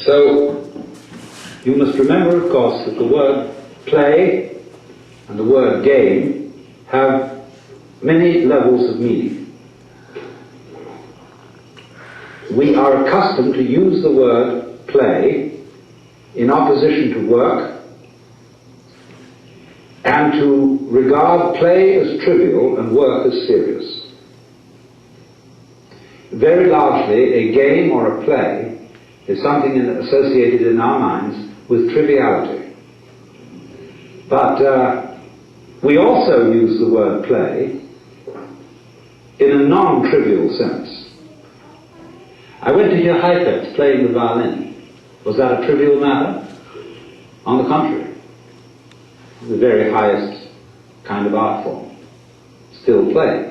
So, you must remember, of course, that the word play and the word game have many levels of meaning. We are accustomed to use the word play in opposition to work and to regard play as trivial and work as serious. Very largely, a game or a play is something associated in our minds with triviality. But we also use the word play in a non-trivial sense. I went to hear Heifetz playing the violin. Was that a trivial matter? On the contrary, the very highest kind of art form. Still play.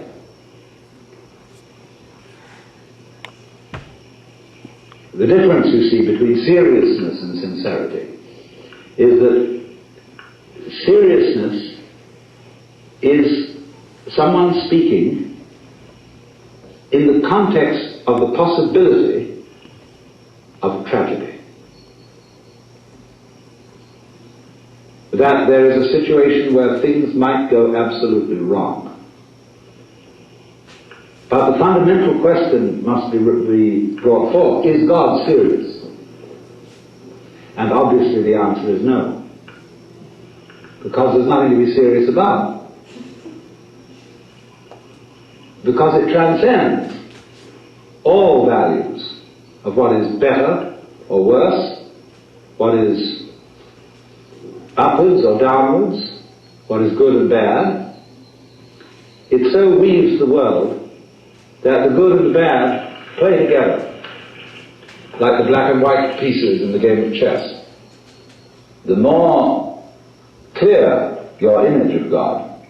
The difference, you see, between seriousness and sincerity is that seriousness is someone speaking in the context of the possibility of tragedy. That there is a situation where things might go absolutely wrong. But the fundamental question must be brought forth: is God serious? And obviously the answer is no. Because there's nothing to be serious about. Because it transcends all values of what is better or worse, what is upwards or downwards, what is good and bad. It so weaves the world that the good and the bad play together, like the black and white pieces in the game of chess. The more clear your image of God,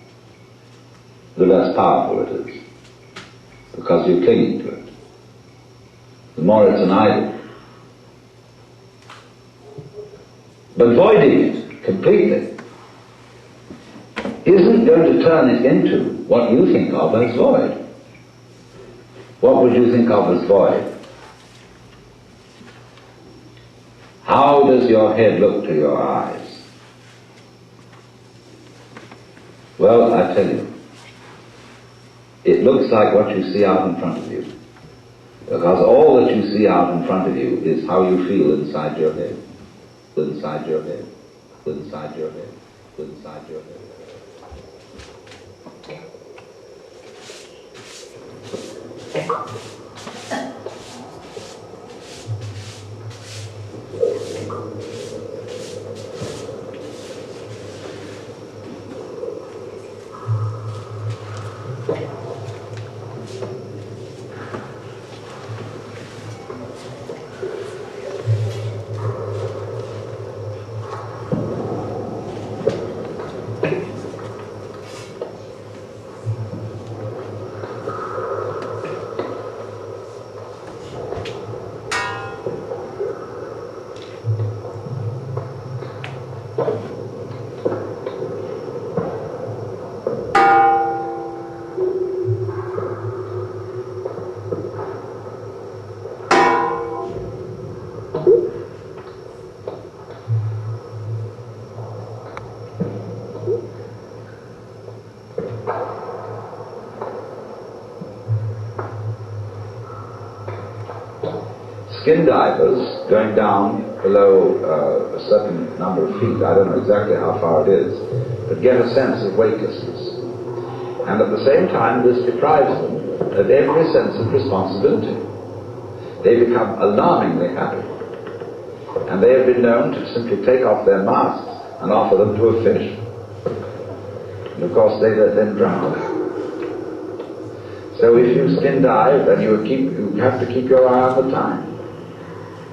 the less powerful it is, because you're clinging to it. The more it's an idol. But voiding it completely isn't going to turn it into what you think of as void. What would you think of as void? How does your head look to your eyes? Well, I tell you, it looks like what you see out in front of you. Because all that you see out in front of you is how you feel inside your head. Inside your head. Inside your head. Inside your head. Skin divers going down below a certain number of feet, I don't know exactly how far it is, but get a sense of weightlessness. And at the same time, this deprives them of every sense of responsibility. They become alarmingly happy. And they have been known to simply take off their masks and offer them to a fish. And of course they then drown. So if you skin dive, then you have to keep your eye on the time.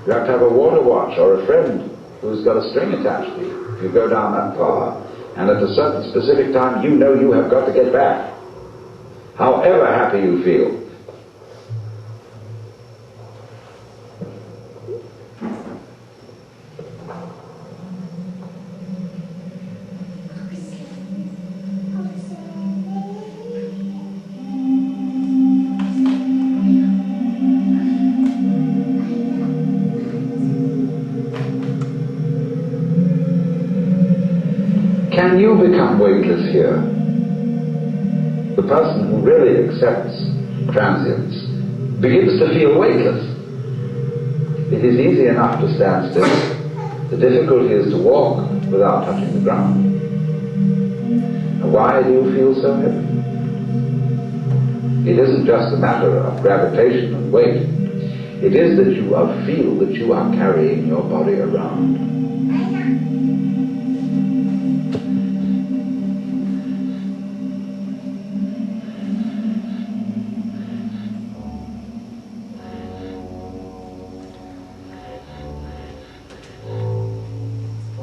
You have to have a water watch or a friend who's got a string attached to you if you go down that far. And at a certain specific time, you know you have got to get back, however happy you feel. can you become weightless here? The person who really accepts transience begins to feel weightless. It is easy enough to stand still. The difficulty is to walk without touching the ground. And why do you feel so heavy? It isn't just a matter of gravitation and weight. It is that you feel that you are carrying your body around.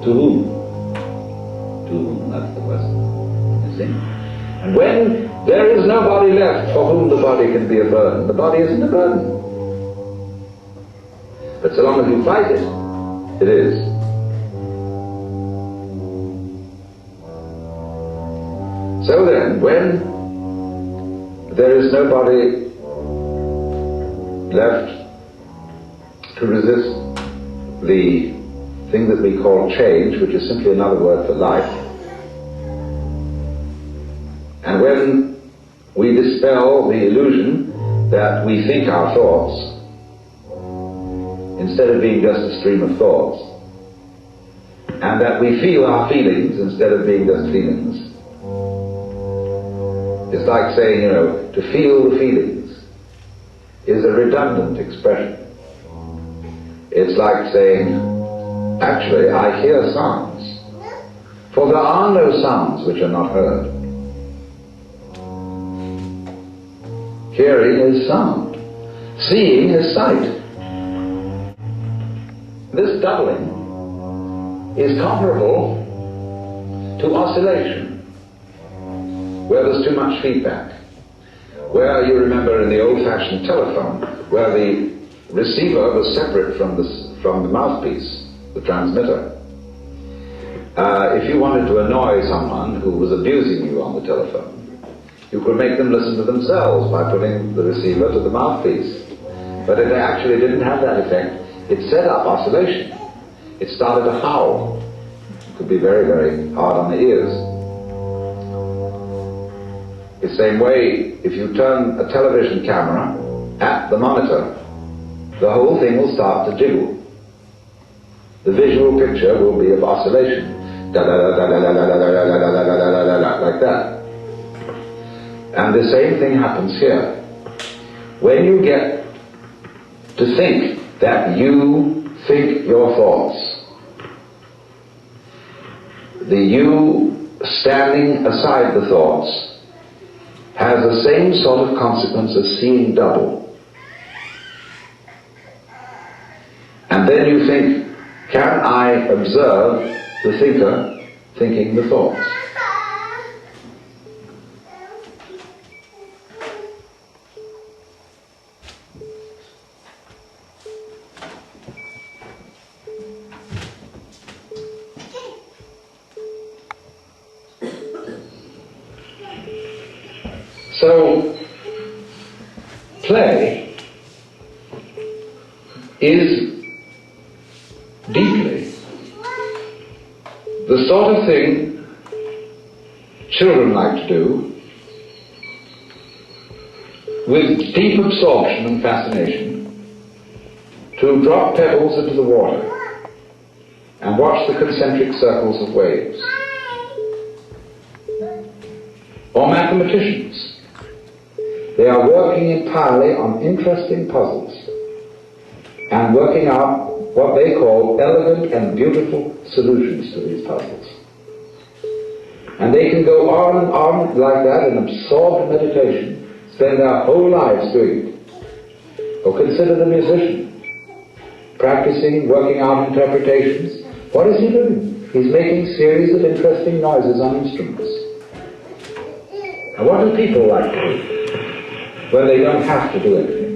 To whom? To whom? That's the question. You see? And when there is nobody left for whom the body can be a burden, the body isn't a burden. But so long as you fight it, it is. So then, when there is nobody left to resist the thing that we call change, which is simply another word for life, and when we dispel the illusion that we think our thoughts, instead of being just a stream of thoughts, and that we feel our feelings instead of being just feelings. It's like saying, to feel the feelings is a redundant expression. It's like saying, actually, I hear sounds, for there are no sounds which are not heard. Hearing is sound. Seeing is sight. This doubling is comparable to oscillation, where there's too much feedback, where you remember in the old-fashioned telephone, where the receiver was separate from the mouthpiece, the transmitter. If you wanted to annoy someone who was abusing you on the telephone, you could make them listen to themselves by putting the receiver to the mouthpiece. But it actually didn't have that effect. It set up oscillation. It started to howl. It could be very, very hard on the ears. The same way, if you turn a television camera at the monitor, the whole thing will start to jiggle. The visual picture will be of oscillation. Like that. And the same thing happens here. When you get to think that you think your thoughts, the you standing aside the thoughts has the same sort of consequence as seeing double. And then you think, can I observe the thinker thinking the thoughts? So, play is deeply the sort of thing children like to do with deep absorption and fascination, to drop pebbles into the water and watch the concentric circles of waves. Or mathematicians. They are working entirely on interesting puzzles and working out what they call elegant and beautiful solutions to these puzzles. And they can go on and on like that in absorbed meditation, spend their whole lives doing it. Or consider the musician, practicing, working out interpretations. What is he doing? He's making a series of interesting noises on instruments. And what do people like to do when they don't have to do anything?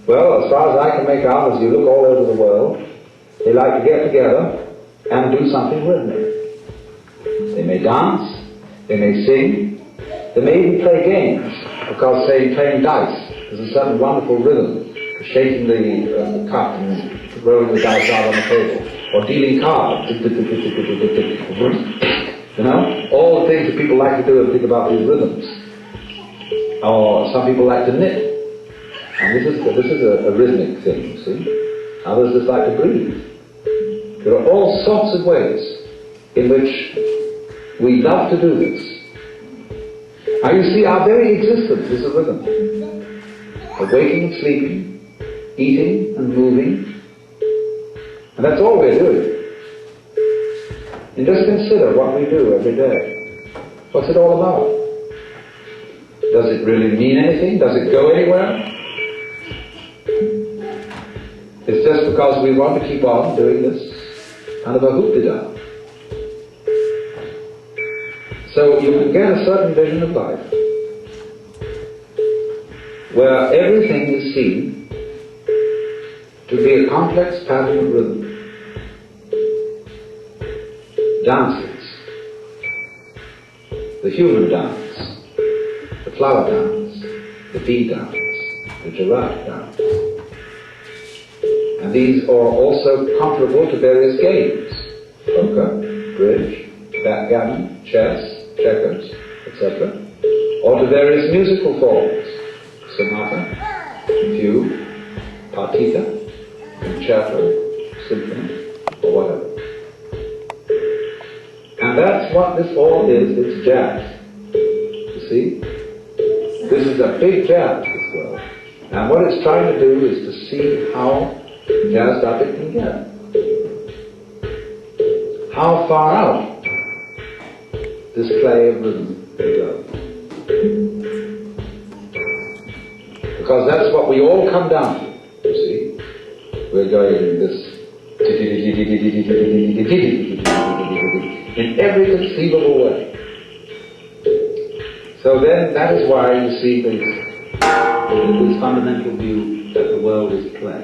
Well, as far as I can make out, as you look all over the world, they like to get together and do something rhythmic. They may dance, they may sing, they may even play games, because, say, playing dice, there's a certain wonderful rhythm, shaking the cup and rolling the dice out on the table, or dealing cards. You know, all the things that people like to do and think about these rhythms. Or some people like to knit. And this is a rhythmic thing, you see. Others just like to breathe. There are all sorts of ways in which we love to do this. Now you see, our very existence is a rhythm. Of waking and sleeping, eating and moving. And that's all we're doing. And just consider what we do every day. What's it all about? Does it really mean anything? Does it go anywhere? It's just because we want to keep on doing this kind of a hoop-de-dum. So you can get a certain vision of life where everything is seen to be a complex pattern of rhythm. Dances, the human dance, the flower dance, the bee dance, the giraffe dance. And these are also comparable to various games: poker, bridge, backgammon, chess, checkers, etc. Or to various musical forms: sonata, fugue, partita, concerto, symphony, or whatever. And that's what this all is. It's jazz. You see? This is a big jazz, this world. And what it's trying to do is to see how jazzed up it can get. How far out this play of rhythm can go. Because that's what we all come down to, you see. We're going in this in every conceivable way. So then that is why you see this fundamental view that the world is play.